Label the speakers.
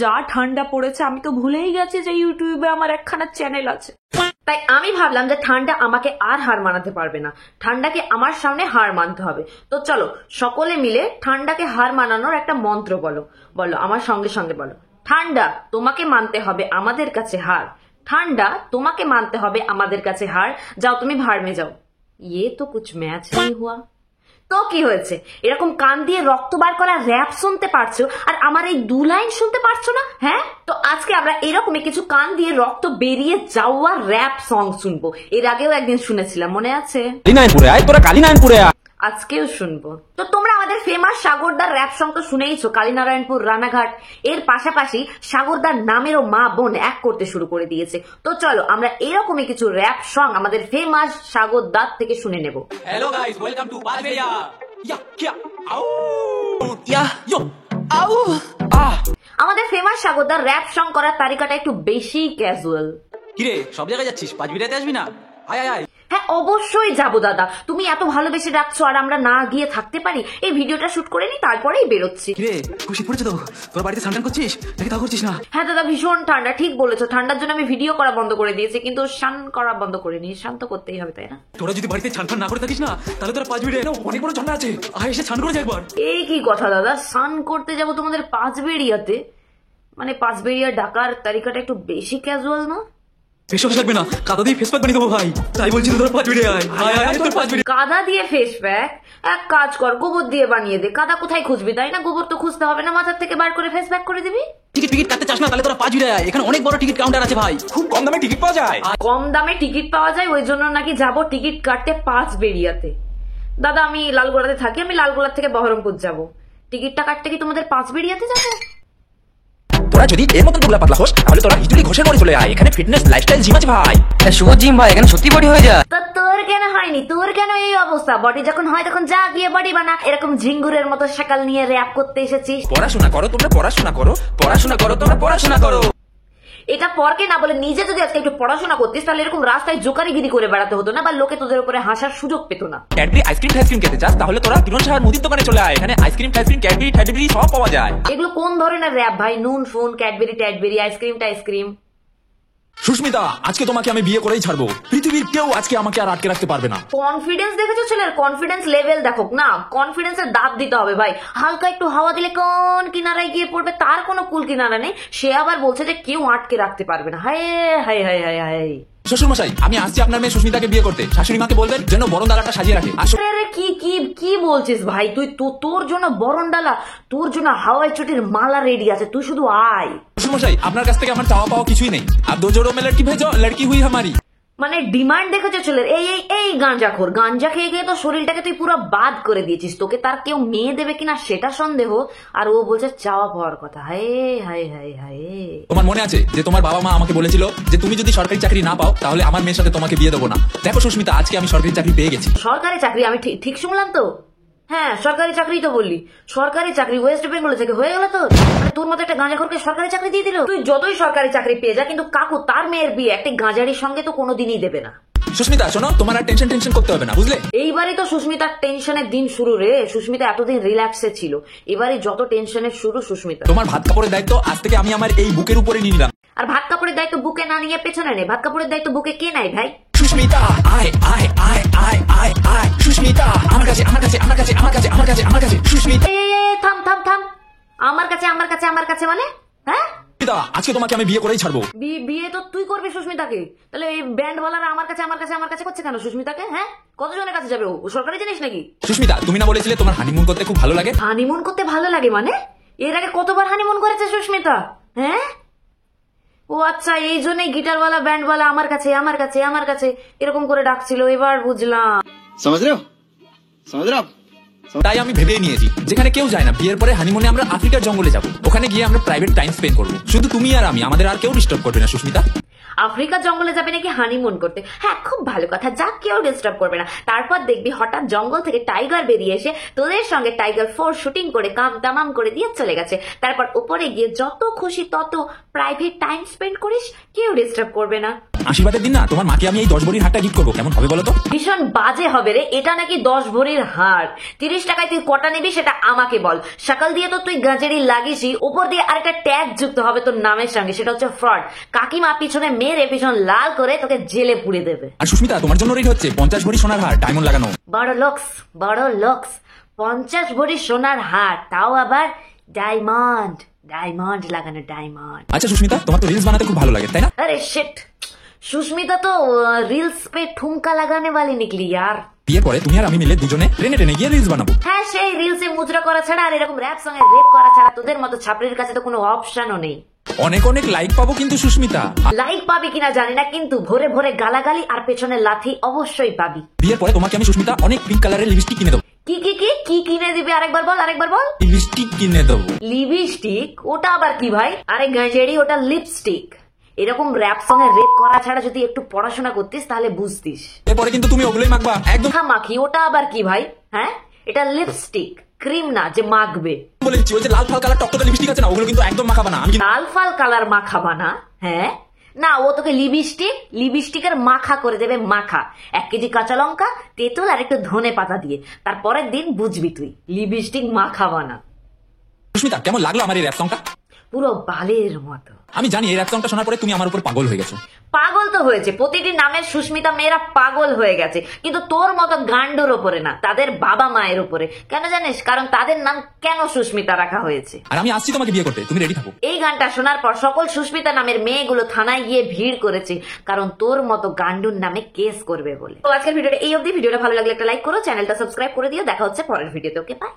Speaker 1: যা ঠান্ডা পড়েছে আমি তো ভুলেই গেছি যে ইউটিউবে আমার একখানা চ্যানেল আছে। তাই আমি ভাবলাম যে ঠান্ডা আমাকে আর হার মানাতে পারবে না, ঠান্ডাকে আমার সামনে হার মানতে হবে। তো চলো সকলে মিলে ঠান্ডাকে হার মানানোর একটা মন্ত্র বলো। বলো আমার সঙ্গে সঙ্গে বলো, ঠান্ডা তোমাকে মানতে হবে আমাদের কাছে হার, ঠান্ডা তোমাকে মানতে হবে আমাদের কাছে হার, যাও তুমি ভাড় মে যাও। ইয়ে তো কুছ ম্যাচ নেই হুয়া। তো কি হয়েছে, এরকম কান দিয়ে রক্ত বার করা র‍্যাপ শুনতে পারছো আর আমার এই 2 লাইন শুনতে পারছো না? হ্যাঁ, তো আজকে আমরা এরকমই কিছু কান দিয়ে রক্ত বেরিয়ে যাওয়া র‍্যাপ সং শুনবো। এর আগেও একদিন শুনেছিলাম, মনে আছে? আজকেও শুনবো। তো তোমরা আমাদের ফেমাস সাগরদার র‍্যাপ সং তো শুনেইছো, কালীনারায়ণপুর রানাঘাট। এর পাশাপাশি সাগরদার নামেরও মা বোন এক করতে শুরু করে দিয়েছে। তো চলো আমরা এরকমই কিছু র‍্যাপ সং আমাদের ফেমাস সাগরদার থেকে শুনে নেব।
Speaker 2: Hello guys, welcome to Panchberia. ইয়া কিয়া আউ ইয়া ইয়ো আউ
Speaker 1: আমাদের ফেমাস সাগরদার র‍্যাপ সং করার তারিকাটা একটু বেশি ক্যাজুয়াল।
Speaker 2: কিরে, সব জায়গায় যাচ্ছিস, পাঁচবেড়িয়াতে আসবি না? আয় আয় আয়।
Speaker 1: হ্যাঁ অবশ্যই যাবো দাদা, তুমি এত ভালোবেসে রাখছো আর আমরা না গিয়ে থাকতে পারি? এই ভিডিওটা শুট করে নি, তারপরেই বেরোচ্ছি।
Speaker 2: কিরে, খুশি পড়েছে তো? তোর বাড়িতে স্নান করছিস নাকি তা করছিস না?
Speaker 1: হ্যাঁ দাদা, ভীষণ ঠান্ডা, ঠিক বলেছো। ঠান্ডার জন্য আমি ভিডিও করা বন্ধ করে দিয়েছি, কিন্তু স্নান করা বন্ধ করিনি। স্নান তো করতেই হবে, তাই না?
Speaker 2: তোরা যদি বাড়িতে স্নান না করে থাকিস না, তাহলে তোরা পাঁচবেড়িয়া না অনেক বড় ঝর্ণা আছে, আয় এসে স্নান করে যা একবার।
Speaker 1: এই কি কথা দাদা, স্নান করতে যাবো তোমাদের পাঁচবেড়িয়াতে? মানে পাঁচবেড়িয়া ডাকার তারিকাটা একটু বেশি ক্যাজুয়াল না?
Speaker 2: ফেস ওয়াশ লাগবে না, কাদা দিয়ে ফেস প্যাক বানিয়ে দেবো ভাই। তাই বলছি তোরা পাঁচবেড়িয়া আয়। আয় আয় তোর পাঁচবেড়িয়া।
Speaker 1: কাদা দিয়ে ফেস প্যাক? এক কাজ কর, গোবর দিয়ে বানিয়ে দে। কাদা কোথায় খুঁজবি, তাই না? গোবর তো খুঁজতে হবে না, মাথার থেকে বার করে ফেস প্যাক করে দিবি।
Speaker 2: টিকিট কাটতে চাস না, তাহলে তোরা পাঁচবেড়িয়া আয়। এখানে অনেক বড় টিকিট কাউন্টার আছে ভাই, খুব কম দামে টিকিট পাওয়া যায়।
Speaker 1: কম দামে টিকিট পাওয়া যায়, ওই জন্য নাকি যাবো টিকিট কাটতে পাঁচবেড়িয়াতে। দাদা আমি লালগোলাতে থাকি, আমি লালগোলা থেকে বহরমপুর যাব। টিকিটটা কাটতে কি তোমাদের পাঁচবেড়িয়াতে যাবো?
Speaker 3: তোরা যদি এর মতন দুবলা পাতলা হোস, তাহলে তোরা হিজুলি ঘোষের মরে চলে আয়। এখানে ফিটনেস লাইফস্টাইল জিম আছে ভাই।
Speaker 4: শুভ জিম ভাই, এখানে সত্যি বডি হয়ে যায়।
Speaker 1: তো তোর কেন হয়নি? তোর কেন এই অবস্থা? বডি যখন হয় তখন যা গিয়ে বডি বানা। এরকম ঝিঙ্গুরের মতো সকাল নিয়ে র‍্যাপ করতে এসেছিস?
Speaker 3: পড়াশোনা করো তোমরা, পড়াশোনা করো, পড়াশোনা করো তোমরা, পড়াশোনা করো।
Speaker 1: এটা পরকে না বলে নিজে যদি আজকে একটু পড়াশোনা করতিস, তাহলে এরকম রাস্তায় জোকারিগিরি করে বেড়াতে হতো না, বা লোকে তোদের উপরে হাসার সুযোগ পেত না।
Speaker 3: ক্যাডবেরি আইসক্রিম খেতে চাস, তাহলে তোরা কিরণ সাহার মুদির দোকানে চলে আয়। এখানে আইসক্রিম ক্যাডবেরি সব পাওয়া যায়।
Speaker 1: এগুলো কোন ধরনের র‍্যাপ ভাই? নুন ফুন, ক্যাডবেরি, আইসক্রিম।
Speaker 3: সুস্মিতা, আজকে তোমাকে আমি বিয়ে করেই ছাড়বো। পৃথিবীর কেউ আজকে আমাকে আর আটকে রাখতে পারবে না।
Speaker 1: কনফিডেন্স দেখেছো ছেলের? কনফিডেন্স লেভেল দেখো না, কনফিডেন্সের দাঁত দিতে হবে ভাই। হালকা একটু হাওয়া দিলে কোন কিনারায় গিয়ে পড়বে তার কোনো কুল কিনারা নেই। সে আবার বলছে যে কেউ আটকে রাখতে পারবে না। হায় হায় হায় হায় হায়।
Speaker 3: শ্বশুর মশাই, আমি আসছি আপনার মেয়ে সুস্মিতাকে বিয়ে করতে। শাশুড়ি মাকে বলবেন যেন বরণ ডালাটা সাজিয়ে রাখে।
Speaker 1: আরে কি কি কি বলছিস ভাই? তুই তোর জন্য বরণ ডালা, তোর জন্য হাওয়াই চটির মালা রেডি আছে, তুই শুধু আয়।
Speaker 3: শ্বশুর মশাই, আপনার কাছ থেকে আমার চাওয়া পাওয়া কিছুই নেই। আপ দো জোড়ো মে লড়কি ভেজো, লড়কি হুই হামারি।
Speaker 1: মানে ডিমান্ড দেখেছো ছেলের? এই গাঁজাখোর, গাঁজা খেয়ে গিয়ে তো শরীরটাকে তুই পুরো বাদ করে দিয়েছিস। তোকে তার কেউ মেয়ে দেবে কিনা সেটা সন্দেহ, আর ও বলছে চাওয়া পাওয়ার কথা। হায় হায় হায় হায়।
Speaker 3: তোমার মনে আছে যে তোমার বাবা মা আমাকে বলেছিল যে তুমি যদি সরকারি চাকরি না পাও তাহলে আমার মেয়ের সাথে তোমাকে বিয়ে দেবো না। দেখো সুস্মিতা, আজকে আমি সরকারি চাকরি পেয়ে গেছি।
Speaker 1: সরকারি চাকরি? আমি ঠিক শুনলাম তো? হ্যাঁ সরকারি চাকরি তো বললি। সরকারি চাকরি ওয়েস্ট বেঙ্গল থেকে হয়ে গেল তো? মানে তোর মতো একটা গাঁজাখোরকে সরকারি চাকরি দিয়ে দিল? তুই যতই সরকারি চাকরি পেয়ে যা, কিন্তু কাকু তার মেয়ের বিয়ে একটা গাঁজারির সঙ্গে তো কোনোদিনই দেবে না।
Speaker 3: সুস্মিতা শোনো, তোমার আর টেনশন করতে হবে না, বুঝলে?
Speaker 1: এইবারে তো সুস্মিতার টেনশনের দিন শুরু রে। সুস্মিতা এতদিন রিল্যাক্সে ছিল, এবারে যত টেনশনের শুরু সুস্মিতা।
Speaker 3: তোমার ভাত কাপড়ের দায়িত্ব আজ থেকে আমি আমার এই বুকের উপরে নিয়ে নিলাম।
Speaker 1: আর ভাত কাপড়ের দায়িত্ব বুকে না নিয়ে পেছনে নে। ভাত কাপড়ের দায়িত্ব বুকে কে নাই ভাই?
Speaker 3: সুস্মিতা আয় আয় আয় আয় আয় আয়। সুস্মিতা আমার কাছে আমার কাছে আমার কাছে আমার কাছে আমার কাছে আমার কাছে। সুস্মিতা
Speaker 1: থাম আমার কাছে মানে? হ্যাঁ
Speaker 3: আজকে তোমাকে আমি বিয়ে করেই ছাড়বো।
Speaker 1: বিয়ে তো তুই করবি সুস্মিতাকে? তাহলে এই ব্যান্ড ওয়ালারা আমার কাছে করছে কেন সুস্মিতাকে? হ্যাঁ কতজনের কাছে যাবে? ও সরকারি জিনিস নাকি?
Speaker 3: সুস্মিতা, তুমি না বলেছিলে তোমার হানিমুন করতে খুব ভালো লাগে?
Speaker 1: হানিমুন করতে ভালো লাগে মানে? এর আগে কতবার হানিমুন করেছে সুস্মিতা? হ্যাঁ ও আচ্ছা, এই জন্যই গিটারওয়ালা ব্যান্ডওয়ালা আমার কাছে এরকম করে ডাকছিল। এবার বুঝলাম।
Speaker 3: তাই আমি ভেবে নিয়েছি যেখানে কেউ যায় না, বিয়ের পরে হানিমুনে আমরা আফ্রিকার জঙ্গলে যাব। ওখানে গিয়ে আমরা প্রাইভেট টাইম স্পেন্ড করবো, শুধু তুমি আর আমি, আমাদের আর কেউ ডিস্টার্ব করবে না। সুস্মিতা
Speaker 1: আফ্রিকার জঙ্গলে যাবে নাকি হানিমুন করতে? হ্যাঁ খুব ভালো কথা, যা কেউ ডিস্টার্ব করবে না। তারপর দেখবি হঠাৎ জঙ্গল থেকে টাইগার বেরিয়ে এসে তোদের সঙ্গে টাইগার 4 শুটিং করে কাম তামাম করে দিয়ে চলে গেছে। তারপর উপরে গিয়ে যত খুশি তত প্রাইভেট টাইম স্পেন্ড করিস, কেউ ডিস্টার্ব করবে না।
Speaker 3: আশীর্বাদের দিন না তোমার মাকে আমি এই 10 ভরির হারটা গিফট করবো, কেমন হবে বলো তো?
Speaker 1: ভীষণ বাজে হবে রে, এটা নাকি 10 ভরির হার। 30 টাকায় তুই কটা নিবি সেটা আমাকে বল। সকাল দিয়ে তো তুই গাঁজেরি লাগিসই, উপর দিয়ে আরেকটা ট্যাগ যুক্ত হবে তোর নামের সঙ্গে, সেটা হচ্ছে ফ্রড। কাকিমা পিছনে মেরে পিছন লাল করে তোকে জেলে পুড়ে দেবে।
Speaker 3: আর সুস্মিতা তোমার জন্য রেডি হচ্ছে 50 ভরি সোনার হার ডায়মন্ড লাগানো।
Speaker 1: বড় লোকস, বড় লোকস। 50 ভরি সোনার হার, তাও আবার ডায়মন্ড, ডায়মন্ড লাগানো, ডায়মন্ড।
Speaker 3: আচ্ছা সুস্মিতা, তোমার তো রিলস বানাতে খুব ভালো লাগে তাই না?
Speaker 1: अरे शिट, सुष्मिता तो रील्स पे ठुमका लगाने वाली निकली यार।
Speaker 3: বিয়ের পরে তুমি আর আমি মিলে দুজনে ট্রেনে টেনে গিয়ে রিলস বানাবো।
Speaker 1: হ্যাঁ, সেই রিলসে মুদ্রা করা ছাড়া আর এরকম র‍্যাপ সঙ্গে রেপ করা ছাড়া তোদের মতো ছাপড়ির কাছে তো কোনো অপশনও নেই।
Speaker 3: অনেক অনেক লাইক পাবো কিন্তু সুস্মিতা।
Speaker 1: লাইক পাবি কিনা জানি না, কিন্তু ভোরে ভোরে গালাগালি আর পেছনে লাথি অবশ্যই পাবি।
Speaker 3: বিয়ের পরে তোমাকে আমি সুস্মিতা অনেক পিঙ্ক কালারের লিপস্টিক কিনে দেবো।
Speaker 1: কি কি কি কি কিনে দিবি? আরেকবার বল, আরেকবার বল।
Speaker 3: লিপস্টিক কিনে দেবো।
Speaker 1: লিপস্টিক? ওটা আবার কি ভাই? আরে গাঁজেড়ি, ওটা লিপস্টিক। এরকম র‍্যাপ সঙ্গে রেপ করা ছাড়া যদি একটু পড়াশোনা করতিস তাহলে বুঝতিস।
Speaker 3: এরপরে কিন্তু তুমি ওগুলোই মাখবা একদম।
Speaker 1: মাখি? ওটা আবার কি ভাই? হ্যাঁ, এটা লিপস্টিক, ক্রিম না যে মাখবে।
Speaker 3: বলে দিচ্ছি, ওই যে লাল ফাল কালার টকটকে লিপস্টিক আছে না, ওগুলো কিন্তু একদম মাখাবা না। আমি
Speaker 1: লাল ফাল কালার মাখাবা না? হ্যাঁ না, ও তোকে লিপস্টিকের মাখা করে দেবে, মাখা। 1 কেজি কাঁচা লঙ্কা, তেঁতুল আর একটু ধনে পাতা দিয়ে, তারপরের দিন বুঝবি তুই লিপস্টিক মাখাবা না।
Speaker 3: সুস্মিতা কেমন লাগলো আমার এই র‍্যাপ সংটা?
Speaker 1: পুরো বালের মতো।
Speaker 3: আমি জানি এই র‍্যাপ সংটা শোনার পরে তুমি আমার উপর পাগল হয়ে গেছো।
Speaker 1: পাগল তো হয়েছে, প্রতিটি নামের সুস্মিতা মেয়েরা পাগল হয়ে গেছে, কিন্তু তোর মতো গান্ডুর ওপরে না, তাদের বাবা মায়ের উপরে। কেন জানিস? কারণ তাদের নাম কেন সুস্মিতা রাখা হয়েছে।
Speaker 3: আর আমি আসছি তোমাকে বিয়ে করতে, তুমি রেডি থাকো।
Speaker 1: এই গানটা শোনার পর সকল সুস্মিতা নামের মেয়েগুলো থানায় গিয়ে ভিড় করেছে, কারণ তোর মতো গান্ডুর নামে কেস করবে বলে। তো আজকের ভিডিওটা এই অবধি। ভিডিওটা ভালো লাগলে একটা লাইক করো, চ্যানেলটা সাবস্ক্রাইব করে দিও। দেখা হচ্ছে পরের ভিডিওতে। ওকে, বাই।